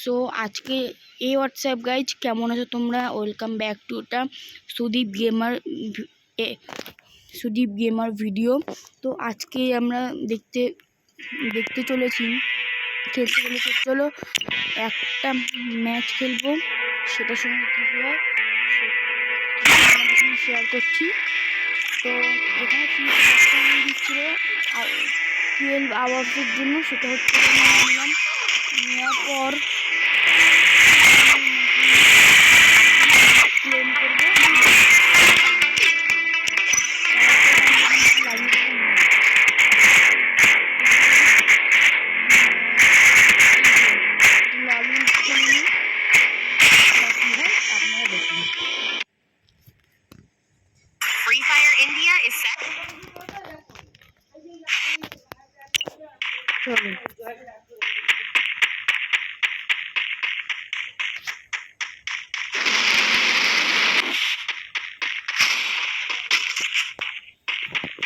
So আজকে এই WhatsApp guys কেমন আছো তোমরা? ওয়েলকাম ব্যাক টু এটা সুদীপ গেমার ভিডিও। তো আজকে আমরা দেখতে চলেছি চলো একটা ম্যাচ খেলবো, সেটার সঙ্গে কী হয় সেটা শেয়ার করছি। তো এখানে দিচ্ছিল 12 আওয়ার্সের জন্য, সেটা হচ্ছে নিলাম। নেওয়ার পর ক্লেম করবো। Free Fire India is set.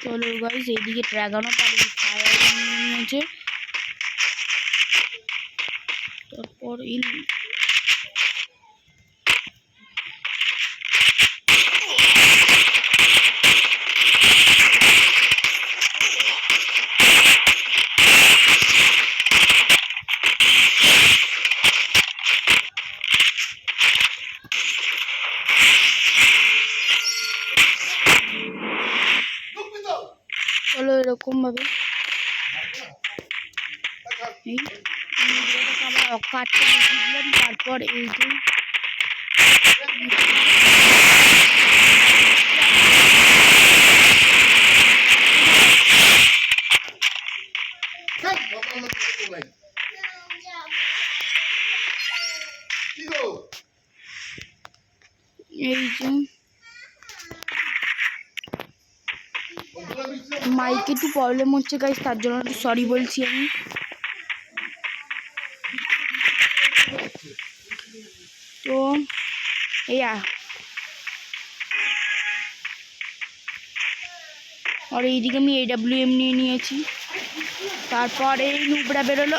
চলো গাইস, এইদিকে ড্রাগনও পারি ফায়ার নিয়েছে। তারপর চলো এরকম ভাবে আমার কাঠটা দিলাম। তারপর এই যে মাইকে একটু প্রবলেম হচ্ছে গাইস, তার জন্য একটু সরি বলছি আমি। তো আর এইদিকে আমি AWM নিয়ে নিয়েছি। তারপর এই নুবড়া বেরোলো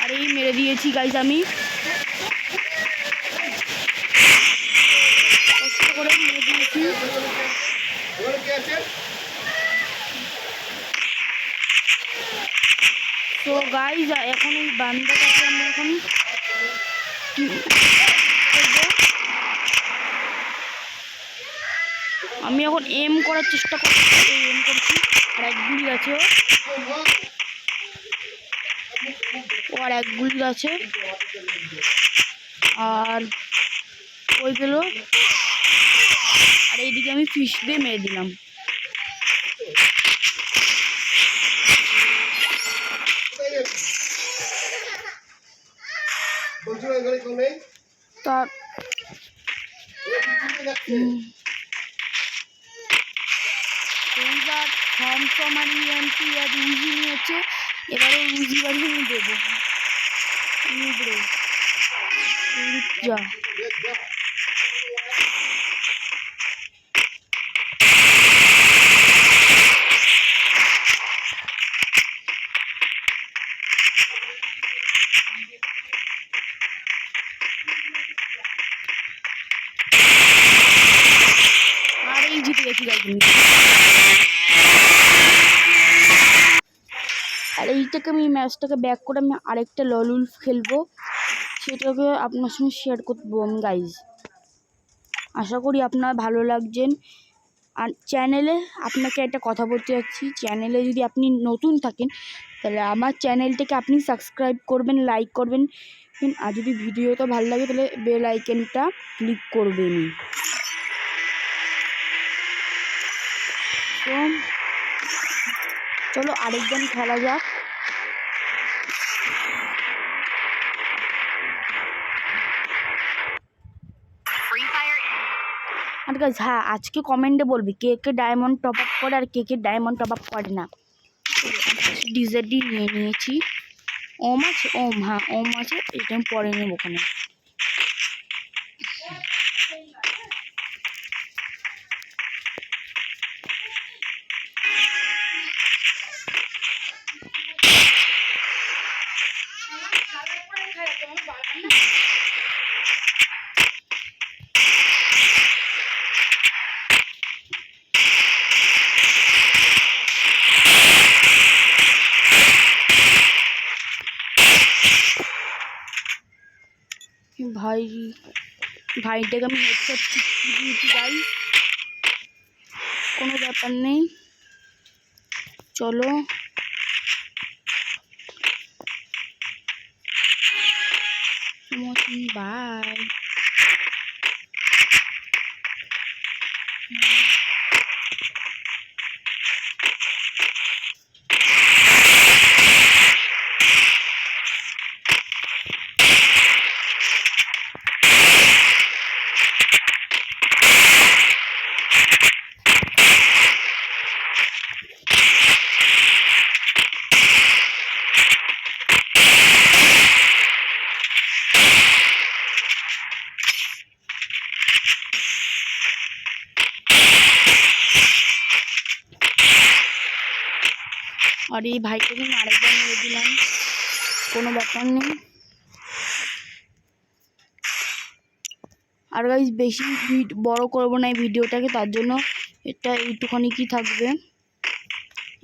আর এই মেরে দিয়েছি গাইস আমি। কষ্ট করে মেরে দিয়েছি। তো গাইস এখন এই বান্দাটাকে আমরা এখন আমি এখন এম করার চেষ্টা করছি। এম করছি আর এক গুলি আছে, ও আর এক গুলি আছে। আর ওই গেল। আর এইদিকে আমি ফিশ দিয়ে মেরে দিলাম। তার এইবার আর উজি নিয়েছে। এবারে উজি বাড়ি আমি দেবো। যা আর এই জিতে গেছি গাইজ। আর এইটাকে আমি ম্যাচটাকে ব্যাক করে আমি আরেকটা ললুল খেলবো, সেটাকে আপনার সঙ্গে শেয়ার করবো আমি গাইজ। আশা করি আপনার ভালো লাগছেন। আর চ্যানেলে আপনাকে একটা কথা বলতে যাচ্ছি, চ্যানেলে যদি আপনি নতুন থাকেন তাহলে আমার চ্যানেলটাকে আপনি সাবস্ক্রাইব করবেন, লাইক করবেন। আর যদি ভিডিওটা ভালো লাগে তাহলে বেল আইকনটা ক্লিক করবেন। তো চলো আরেকজন খেলা যাক। আর গাইস হ্যাঁ, আজকে কমেন্টে বলবি কে কে ডায়মন্ড টপ আপ করে আর কে কে ডায়মন্ড টপ আপ করে না। ডিজেডি নিয়ে নিয়েছি। ওম আছে, হ্যাঁ ওম আছে, এটা আমি পরে নেব ওখানে। ভাইটাকে আমি হেডশট দিয়েছি গাইস, কোনো ব্যাপার নেই। চলো বাই। আর এই ভাইটাকে আমি আরেকবার মেরে দিলাম, কোনো ব্যাপার নেই। আর গাইস বেশি বড় করব না এই ভিডিওটাকে, তার জন্য এটা এইটুখানি কি থাকবে।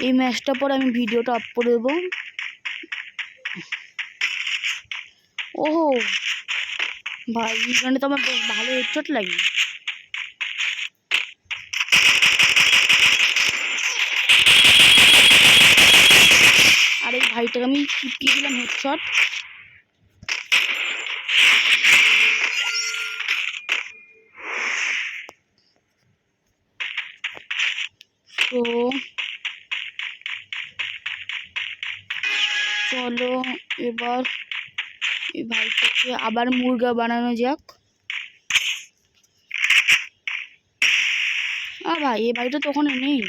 এই ম্যাচটা পরে আমি ভিডিওটা আপ করে দেবো। ওহো ভাই, এখানে তো আমার বেশ ভালো হেডশট লাগে। আর এই ভাইটাকে আমি চিপকিয়ে দিলাম হেডশট। তো চলো এবার এই ভাইটাকে আবার মুরগা বানানো যাক। ভাই এই ভাইটা তো ওখানে নেই।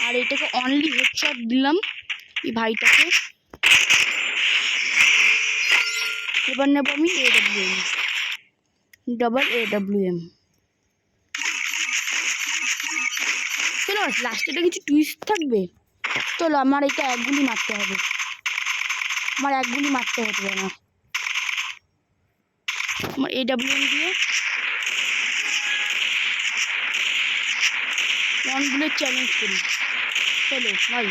আর এটাকে অনলি হেডশট দিলাম এই ভাইটাকে। এবার নেব আমি AWM, ডাবল AWM। চলো লাস্টে কিছু টুইস্ট থাকবে। চলো আমার এটা এক গুলি মারতে হবে, আমার এক গুলি মারতে হতে হবে। আমার AWM দিয়ে 1 বুলেট চ্যালেঞ্জ করি। চলো ভাই,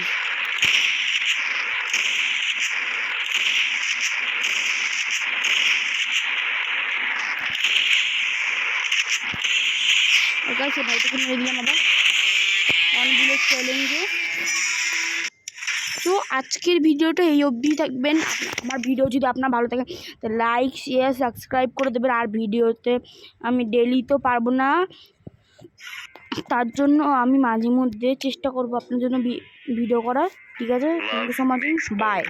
সে ভাইটাকে মেরে দিলাম আবার 1 বুলেট চ্যালেঞ্জে। তো আজকের ভিডিওটা এই অবধি থাকবেন। আমার ভিডিও যদি আপনার ভালো থাকে তো লাইক শেয়ার সাবস্ক্রাইব করে দেবেন। আর ভিডিওতে আমি ডেলি তো পারবো না, তার জন্য আমি মাঝে মধ্যে চেষ্টা করবো আপনার জন্য ভিডিও করার। ঠিক আছে, thank you so much, by.